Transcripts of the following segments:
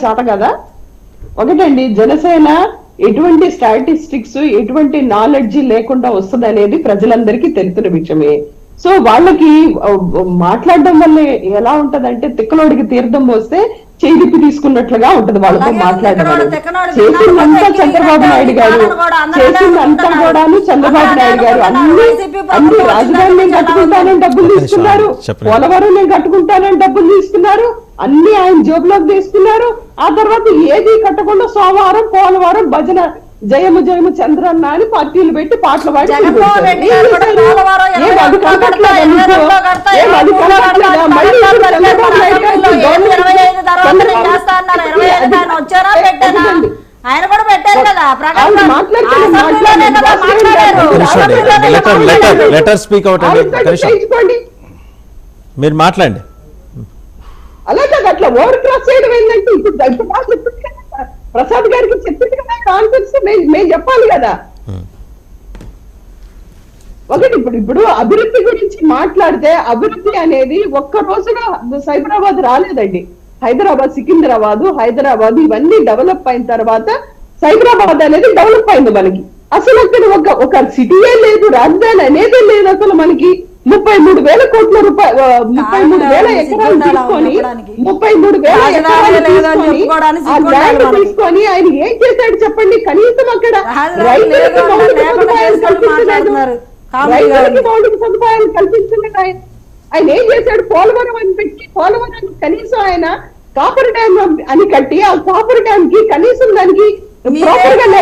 చాట కదా. ఒకటండి, జనసేన ఎటువంటి స్టాటిస్టిక్స్ ఎటువంటి నాలెడ్జ్ లేకుండా వస్తుంది అనేది ప్రజలందరికీ తెలుస్తున్న విషయమే. సో వాళ్ళకి మాట్లాడడం వల్ల ఎలా ఉంటదంటే తిక్కలోడికి తీర్థం పోస్తే చేదిప్పి తీసుకున్నట్లుగా ఉంటది వాళ్ళతో మాట్లాడడం. చేసిందంతా చంద్రబాబు నాయుడు గారు, చేసిందంతా కూడా చంద్రబాబు నాయుడు గారు అన్ని రాజధాని నేను కట్టుకుంటానని డబ్బులు తీసుకున్నారు, పోలవరం నేను కట్టుకుంటానని డబ్బులు తీసుకున్నారు, అన్ని ఆయన జోబులోకి తీసుకున్నారు. ఆ తర్వాత ఏది కట్టకుండా సోమవారం పోలవరం భజన జయము జయము చంద్రన్న అని పార్టీలు పెట్టి పాటలు పాడి ఆయన కూడా పెట్టారు కదా. మీరు మాట్లాడండి. అలాగే అట్లా ఓవర్ క్రాస్ చేయడం ఏంటంటే ఇప్పుడు ప్రసాద్ గారికి చెప్పింది కదా కాన్ఫరెన్స్ మేము చెప్పాలి కదా. ఒకటి ఇప్పుడు అభివృద్ధి గురించి మాట్లాడితే అభివృద్ధి అనేది ఒక్క రోజుగా సైబరాబాద్ రాలేదండి. హైదరాబాద్, సికింద్రాబాద్, హైదరాబాద్ ఇవన్నీ డెవలప్ అయిన తర్వాత సైబరాబాద్ అనేది డెవలప్ అయింది మనకి. అసలు అక్కడ ఒక సిటీయే లేదు, రాజధాని అనేది లేదు. అసలు మనకి 33,000 కోట్ల రూపాయలు, 33,000 ఎకరాలు తీసుకొని 33,000 ఎకరాలు తీసుకొని ఆయన ఏం చేశాడు చెప్పండి? కనీసం అక్కడ రైతులకు మౌలిక సదుపాయాలు కల్పించలేదు. రైతులకి మౌలిక సదుపాయాలు కల్పించలేదు. ఆయన ఏం చేశాడు? పోలవరం అని పెట్టి పోలవరం కనీసం ఆయన కాపర్ డ్యామ్ అని కట్టి ఆ కాపర్ డ్యామ్ కి కనీసం దానికి చేయలేదనే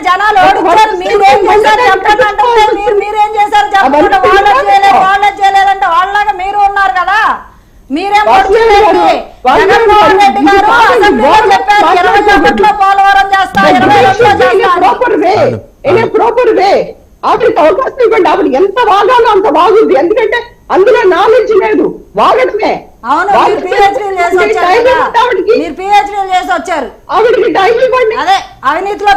జనాలు మీరేం చేశారు వాళ్ళే చేయలేదంటే వాళ్ళలాగా మీరు ఉన్నారు కదా. మీరేం జగన్మోహన్ రెడ్డి గారు అసెంబ్లీలో చెప్పారు 20 పోలవరం చేస్తా, 20 ప్రాపర్ వే ఆవిడకి అవకాశం ఇవ్వండి. ఆవిడ ఎంత వాగాలో అంత వాగుద్ది. ఎందుకంటే అందులో నాలెడ్జ్ లేదు, వాగడమే. ఆవిడకి టైం ఇవ్వండి. అదే అవినీతిలో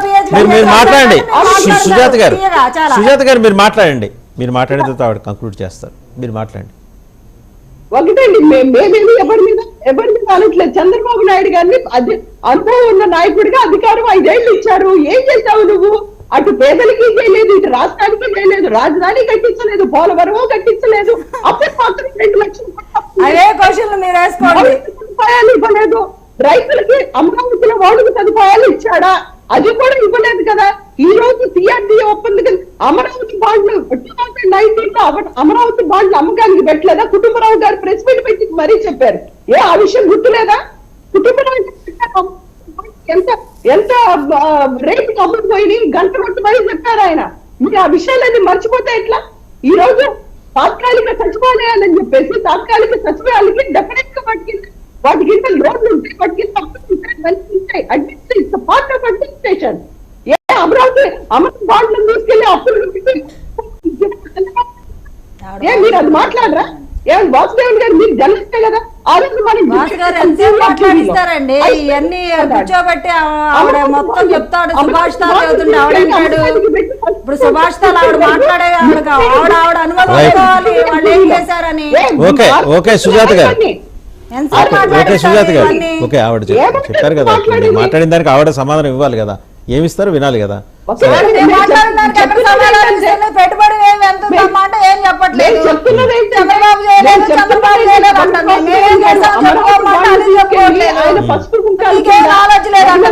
మీరు మాట్లాడండి. సుజాత గారు మీరు మాట్లాడండి. మీరు మాట్లాడిన తర్వాత ఆవిడ కంక్లూడ్ చేస్తారు. మీరు మాట్లాడండి. ఒకటండి, మేమేమి ఎవరి మీద అనట్లేదు. చంద్రబాబు నాయుడు గారిని అనుభవం ఉన్న నాయకుడిగా అధికారం 5 ఏళ్ళు ఇచ్చారు. ఏం చేశావు నువ్వు? అటు పేదలకి చేయలేదు, ఇటు రాష్ట్రానికి చేయలేదు, రాజధాని కట్టించలేదు, పోలవరం కట్టించలేదు. అప్పుడు మాత్రం 2 లక్షల సదుపాయాలు ఇవ్వలేదు. రైతులకి అమరావతిలో మౌలిక సదుపాయాలు ఇచ్చాడా? అది కూడా ఇవ్వలేదు కదా. ఈ రోజు సిఆర్డీఏ ఒప్పందం అమరావతి బాండ్లు 2019 అమరావతి బాండ్లు అమ్మకానికి పెట్టలేదా? కుటుంబరావు గారు ప్రెస్ మీట్ పెట్టి మరీ చెప్పారు. ఆ విషయం గుర్తులేదా? కుటుంబరావు ఎంత రేటుకి అమ్ముకుపోయి గంట కొట్టుమని చెప్పారు ఆయన. మీరు ఆ విషయాలన్నీ మర్చిపోతే ఎట్లా? ఈ రోజు తాత్కాలిక సచివాలయాలని చెప్పేసి తాత్కాలిక సచివాలయాలకి డెఫినెట్ గా వాటి కింద లోన్లు ఉంటాయి, వాటి కింద ఉంటాయి. Administration part of administration. Amaravati బాండ్లను తీసుకెళ్లి అప్పులు మీరు అది మాట్లాడరా? వాసుదేవన్ గారు మీరు జర్నలిస్టే కదా. ఆ రోజు మాట్లాడిస్తారండి ఇవన్నీ కూర్చోబెట్టి ఆవిడ మొత్తం చెప్తాడు. సుభాష్ తాలు చదువుతుంటే ఆవిడంటాడు. ఇప్పుడు సుభాష్ తాలు ఆవిడ మాట్లాడే ఆవిడ అనుభవం వాళ్ళు ఏం చేశారని. సుజాత గారు ఆవిడ చెప్పారు కదా. మాట్లాడిన దానికి ఆవిడ సమాధానం ఇవ్వాలి కదా. ఏమిస్తారు వినాలి కదా. పెట్టుబడి ఎంత అంటే ఏం చెప్పట్లేదు. చంద్రబాబు చేయలేదు, చంద్రబాబు చేయలేదు అంటారు. నాలెడ్జ్ లేదంటే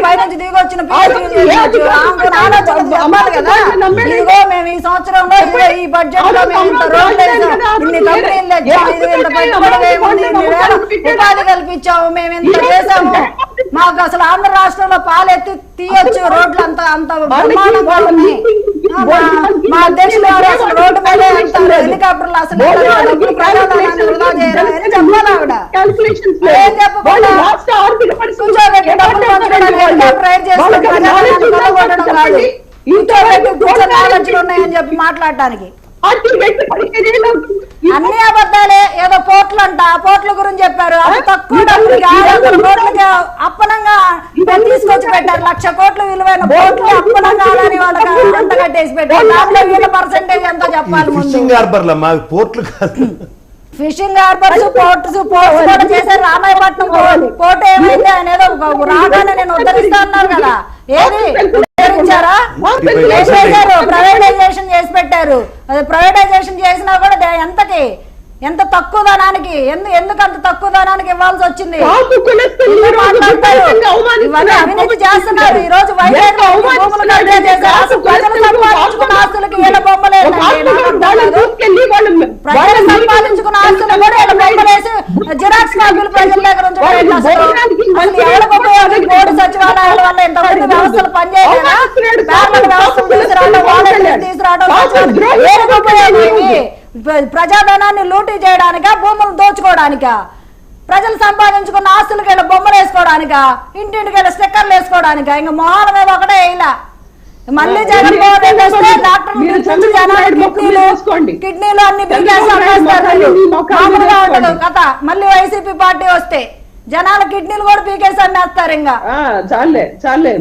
పైనుంచి దిగి వచ్చిన అమ్మాలి కదా. ఇదిగో మేము ఈ సంవత్సరంలో ఈ బడ్జెట్ లో మేము ఇంత రోడ్లు వేసాం, ఇన్ని కంపెనీలు తెచ్చాము, ఇంత పెట్టుబడి వేయమని ఇన్ని వేల ఉపాధి కల్పించాము, మేము ఇంత చేసాము. మాకు అసలు ఆంధ్ర రాష్ట్రంలో పాలెత్తి తీయొచ్చు, రోడ్లు అంత బ్రహ్మాండంగా ఉన్నాయి. మా అధ్యక్షులు గారు అసలు రోడ్డు మీద వెళ్తారు, హెలికాప్టర్లు అసలు ప్రజాదాన్ని వృధా చేయాలని చెప్పాలి ఆవిడ. ఏం చెప్పకుండా కూర్చోబెట్టి డబ్బులు పంచడానికి హెలికాప్టర్ రైడ్ చేసుకుని ప్రజాదాన్ని కొట్టడం కాదు. కూర్చోబెట్టి కూర్చొని నాలెడ్జ్లు ఉన్నాయని చెప్పి మాట్లాడటానికి అన్ని అబద్ధాలే. ఏదో పోర్ట్లు అంట, పోర్ట్ల గురించి చెప్పారు. అది తక్కువ పోర్ట్లకి అప్పనంగా తీసుకొచ్చి పెట్టారు. 1,00,000 కోట్ల విలువైన పోర్ట్లు అప్పనంగా అని వాళ్ళకి అంత కట్టేసి పెట్టారు. దాంట్లో వీళ్ళ పర్సెంటేజ్ ఎంతో చెప్పాలి. ఫిషింగ్ హార్బర్ల పోర్ట్లు కాదు, ఫిషింగ్ హార్బర్స్ పోర్ట్స్ కూడా చేశారు. రామాయపట్నం పోర్ట్ ఏమైంది అనేది రాగానే నేను ఉద్ధరిస్తా అన్నారు కదా, ఏది ఉద్ధరించారా? ఏం చేశారు? ప్రైవేటైజేషన్ చేసి పెట్టారు. అది ప్రైవేటైజేషన్ చేసినా కూడా ఎంతకి, ఎంత తక్కువ ధనానికి, ఎందుకు అంత తక్కువ ధనానికి ఇవ్వాల్సి వచ్చింది? ఇవన్నీ అవినీతి చేస్తున్నారు. ఈ రోజు వైజాగ్ ప్రజలు సంపాదించుకున్న ఆస్తులకి వీళ్ళ బొమ్మలే, ప్రజలు సంపాదించుకున్న ఆస్తులు కూడా వీళ్ళ బొమ్మలేసి జిరాక్స్ కాపీలు ప్రజల దగ్గర ఉంచడం. అసలు ఎవరికి ఉపయోగం? బోర్డు సచివాలయాల వల్ల ఇంతమంది వ్యవస్థలు పనిచేయలేదా? పేర్ల వ్యవస్థలు తీసుకురావడం, వాలంటీర్లు తీసుకురావడం ఏమి ఉపయోగం? ప్రజాధనాన్ని లూటీ చేయడానికా, భూములు దోచుకోవడానికా, ప్రజలు సంపాదించుకున్న ఆస్తులకి వెళ్ళి బొమ్మలు వేసుకోవడానికా, ఇంటింటికి వెళ్ళి స్టిక్కర్లు వేసుకోవడానికా? ఇంకా మొహాల మీద ఒకటే ఇలా మళ్ళీ జగన్మోహన్ రెడ్డి వస్తే డాక్టర్ కిడ్నీలు అన్ని బిగ్గేసి అమ్మేస్తారు. మామూలుగా ఉండదు కథ. మళ్ళీ వైసీపీ పార్టీ వస్తే జనాల కిడ్నీలు కూడా పీకేసి అమ్మేస్తారు. ఇంకా చాలే